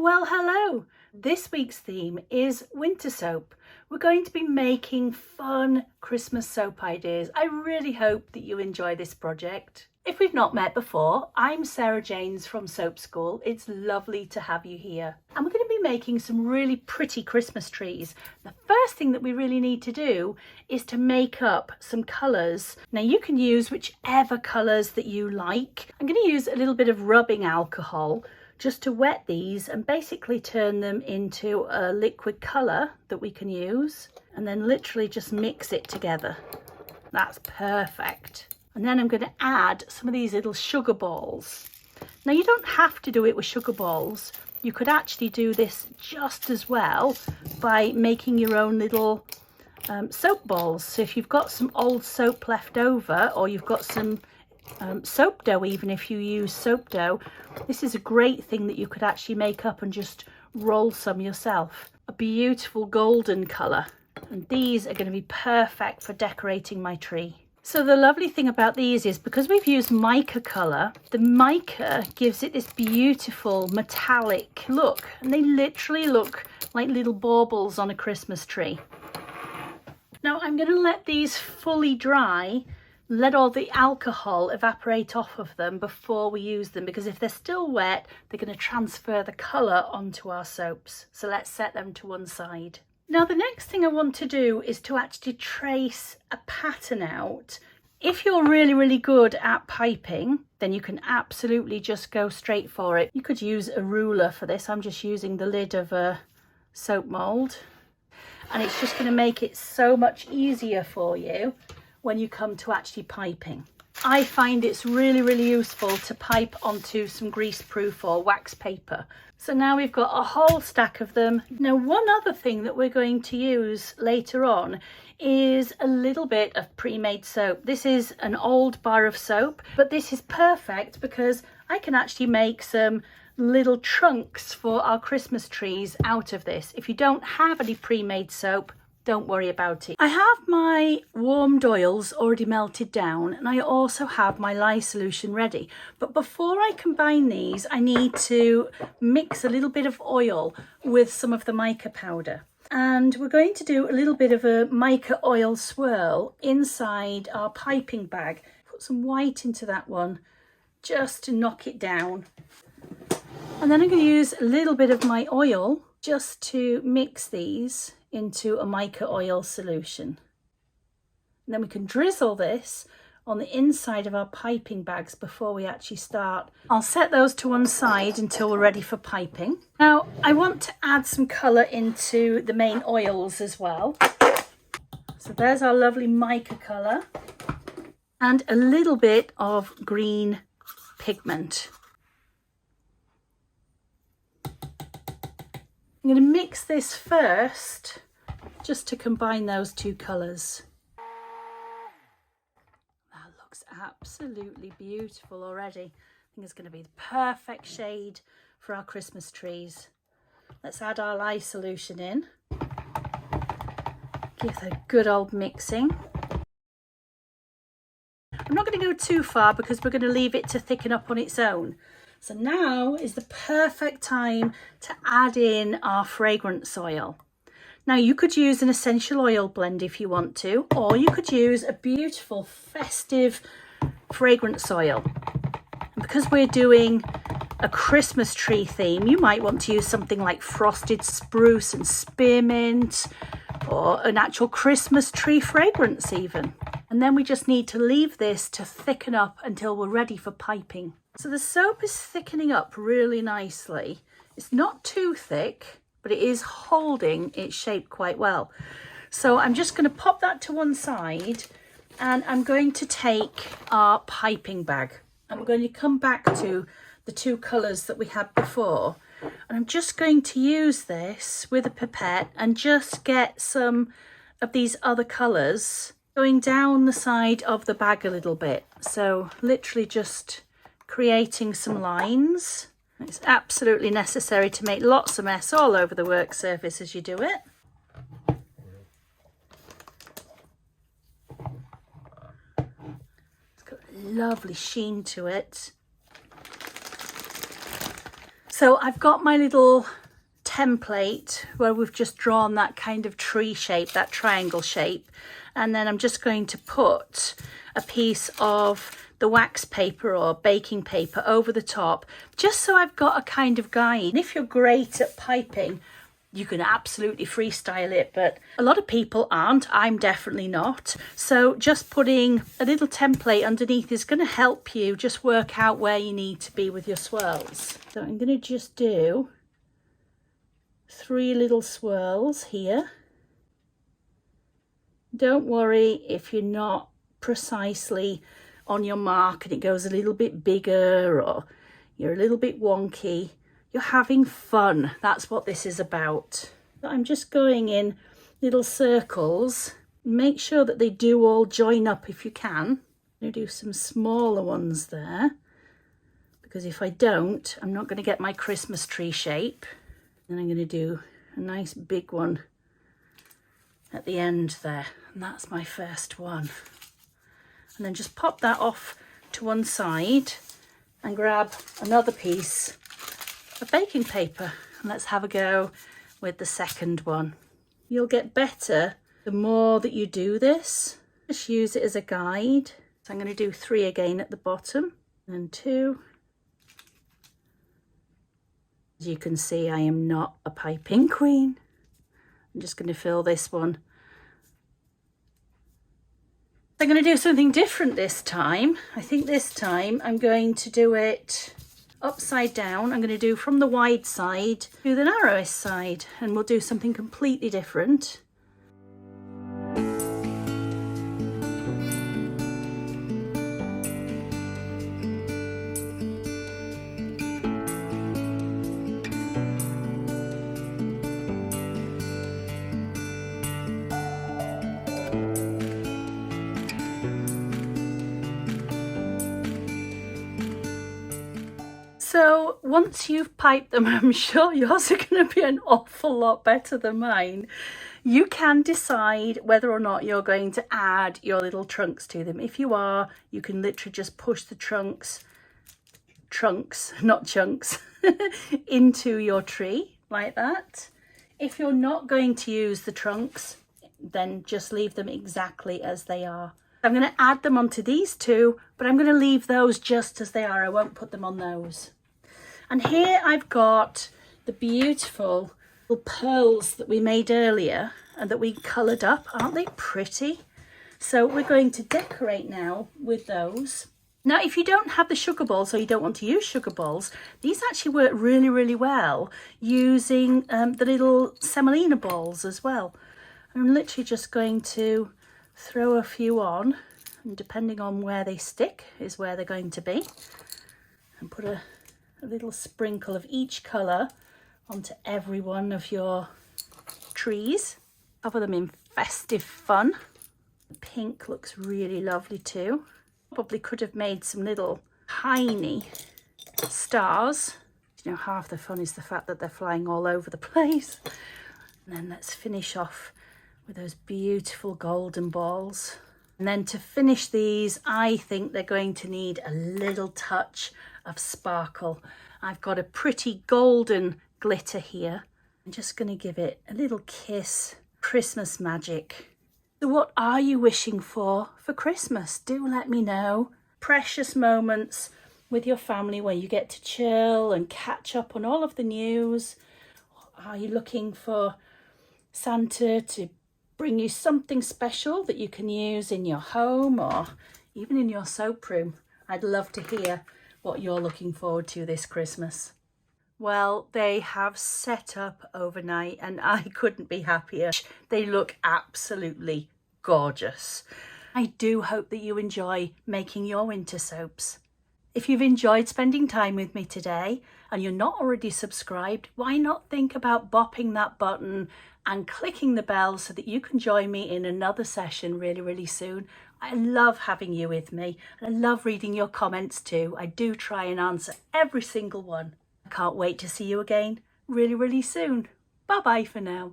Well, hello. This week's theme is winter soap. We're going to be making fun Christmas soap ideas. I really hope that you enjoy this project. If we've not met before, I'm Sarah Janes from Soap School. It's lovely to have you here. And we're going to be making some really pretty Christmas trees. The first thing that we really need to do is to make up some colours. Now you can use whichever colours that you like. I'm going to use a little bit of rubbing alcohol just to wet these and basically turn them into a liquid colour that we can use, and then literally just mix it together. That's perfect. And then I'm going to add some of these little sugar balls. Now you don't have to do it with sugar balls. You could actually do this just as well by making your own little soap balls. So if you've got some old soap left over, or you've got some soap dough, even if you use soap dough, this is a great thing that you could actually make up and just roll some yourself. A beautiful golden colour, and these are going to be perfect for decorating my tree. So the lovely thing about these is because we've used mica colour, the mica gives it this beautiful metallic look, and they literally look like little baubles on a Christmas tree. Now I'm going to let these fully dry, let all the alcohol evaporate off of them before we use them, because if they're still wet, they're going to transfer the colour onto our soaps. So let's set them to one side. Now the next thing I want to do is to actually trace a pattern out. If you're really good at piping, then you can absolutely just go straight for it. You could use a ruler for this. I'm just using the lid of a soap mould, and it's just going to make it so much easier for you when you come to actually piping. I find it's really useful to pipe onto some greaseproof or wax paper. So now we've got a whole stack of them. Now one other thing that we're going to use later on is a little bit of pre-made soap. This is an old bar of soap, but this is perfect because I can actually make some little trunks for our Christmas trees out of this. If you don't have any pre-made soap, don't worry about it. I have my warmed oils already melted down, and I also have my lye solution ready. But before I combine these, I need to mix a little bit of oil with some of the mica powder. And we're going to do a little bit of a mica oil swirl inside our piping bag. Put some white into that one just to knock it down. And then I'm going to use a little bit of my oil just to mix these into a mica oil solution. And then we can drizzle this on the inside of our piping bags before we actually start. I'll set those to one side until we're ready for piping. Now I want to add some colour into the main oils as well. So there's our lovely mica colour and a little bit of green pigment. I'm going to mix this first just to combine those two colours. That looks absolutely beautiful already. I think it's going to be the perfect shade for our Christmas trees. Let's add our lye solution in. Give it a good old mixing. I'm not going to go too far because we're going to leave it to thicken up on its own. So now is the perfect time to add in our fragrance oil. Now you could use an essential oil blend if you want to, or you could use a beautiful festive fragrance oil. And because we're doing a Christmas tree theme, you might want to use something like frosted spruce and spearmint, or an actual Christmas tree fragrance even. And then we just need to leave this to thicken up until we're ready for piping. So the soap is thickening up really nicely. It's not too thick, but it is holding its shape quite well. So I'm just going to pop that to one side, and I'm going to take our piping bag. And we're going to come back to the two colours that we had before. And I'm just going to use this with a pipette and just get some of these other colours going down the side of the bag a little bit. So literally just creating some lines. It's absolutely necessary to make lots of mess all over the work surface as you do it. It's got a lovely sheen to it. So I've got my little template where we've just drawn that kind of tree shape, that triangle shape, and then I'm just going to put a piece of the wax paper or baking paper over the top, just so I've got a kind of guide. And if you're great at piping, you can absolutely freestyle it, but a lot of people aren't. I'm definitely not. So just putting a little template underneath is going to help you just work out where you need to be with your swirls. So I'm going to just do 3 little swirls here. Don't worry if you're not precisely on your mark and it goes a little bit bigger or you're a little bit wonky. You're having fun. That's what this is about. I'm just going in little circles. Make sure that they do all join up if you can. I'm going to do some smaller ones there, because if I don't, I'm not going to get my Christmas tree shape. Then I'm going to do a nice big one at the end there, and that's my first one. And then just pop that off to one side and grab another piece of baking paper, and let's have a go with the second one. You'll get better the more that you do this. Just use it as a guide. So I'm going to do 3 again at the bottom and 2. As you can see, I am not a piping queen. I'm just going to fill this one. I'm going to do something different this time. I think this time I'm going to do it upside down. I'm going to do from the wide side to the narrowest side, and we'll do something completely different. So once you've piped them, I'm sure yours are going to be an awful lot better than mine. You can decide whether or not you're going to add your little trunks to them. If you are, you can literally just push the trunks, not chunks, into your tree like that. If you're not going to use the trunks, then just leave them exactly as they are. I'm going to add them onto these 2, but I'm going to leave those just as they are. I won't put them on those. And here I've got the beautiful little pearls that we made earlier and that we coloured up. Aren't they pretty? So we're going to decorate now with those. Now, if you don't have the sugar balls or you don't want to use sugar balls, these actually work really, really well using the little semolina balls as well. I'm literally just going to throw a few on, and depending on where they stick is where they're going to be. And put a little sprinkle of each colour onto every one of your trees. Cover them in festive fun. The pink looks really lovely too. Probably could have made some little tiny stars. You know, half the fun is the fact that they're flying all over the place. And then let's finish off with those beautiful golden balls. And then to finish these, I think they're going to need a little touch of sparkle. I've got a pretty golden glitter here. I'm just going to give it a little kiss. Christmas magic. So what are you wishing for Christmas? Do let me know. Precious moments with your family where you get to chill and catch up on all of the news. Are you looking for Santa to bring you something special that you can use in your home or even in your soap room? I'd love to hear what you're looking forward to this Christmas. Well, they have set up overnight and I couldn't be happier. They look absolutely gorgeous. I do hope that you enjoy making your winter soaps. If you've enjoyed spending time with me today and you're not already subscribed, why not think about bopping that button and clicking the bell so that you can join me in another session really, really soon. I love having you with me and I love reading your comments too. I do try and answer every single one. I can't wait to see you again really, really soon. Bye bye for now.